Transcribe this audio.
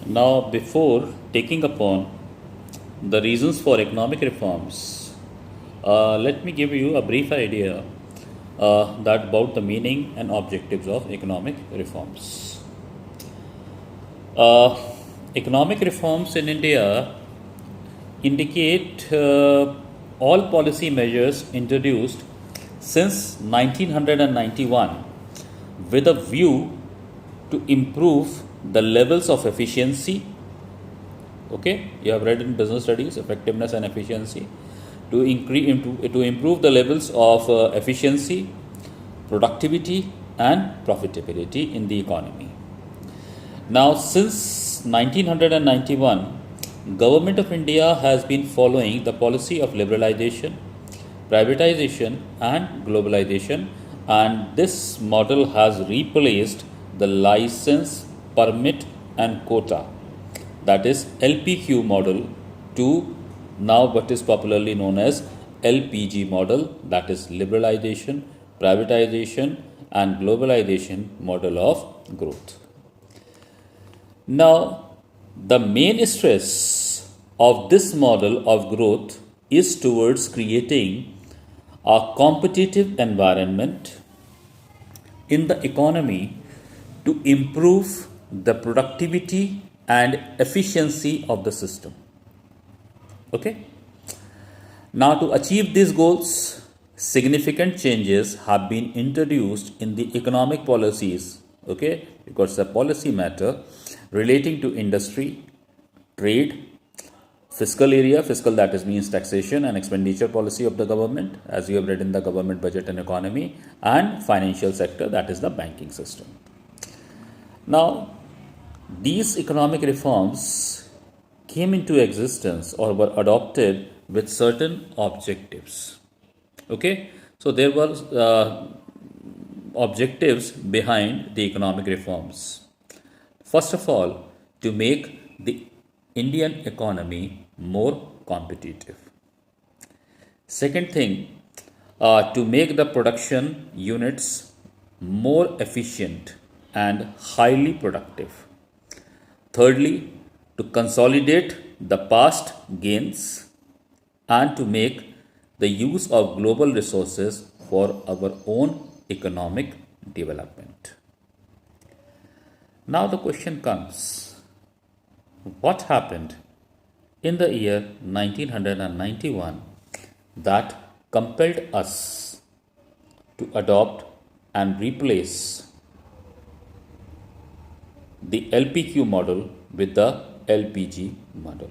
Now, before taking upon the reasons for economic reforms, let me give you a brief idea that about the meaning and objectives of economic reforms. Uh, Economic reforms in India indicate all policy measures introduced since 1991 with a view to improve the levels of efficiency. Okay, you have read in business studies effectiveness and efficiency, to improve the levels of efficiency, productivity and profitability in the economy. Now, since 1991, Government of India has been following the policy of liberalization, privatization and globalization, and this model has replaced the license, permit and quota, that is LPQ model, to now what is popularly known as LPG model, that is liberalization, privatization and globalization model of growth. Now, the main stress of this model of growth is towards creating a competitive environment in the economy to improve the productivity and efficiency of the system. Okay? Now, to achieve these goals, significant changes have been introduced in the economic policies, okay, because it's a policy matter relating to industry, trade, fiscal area, fiscal that is means taxation and expenditure policy of the government, as you have read in the government budget and economy, and financial sector, that is the banking system. Now, these economic reforms came into existence or were adopted with certain objectives. Okay, so there were objectives behind the economic reforms. First of all, to make the Indian economy more competitive. Second thing, to make the production units more efficient and highly productive. Thirdly, to consolidate the past gains and to make the use of global resources for our own economic development. Now the question comes, what happened in the year 1991 that compelled us to adopt and replace the LPQ model with the LPG model?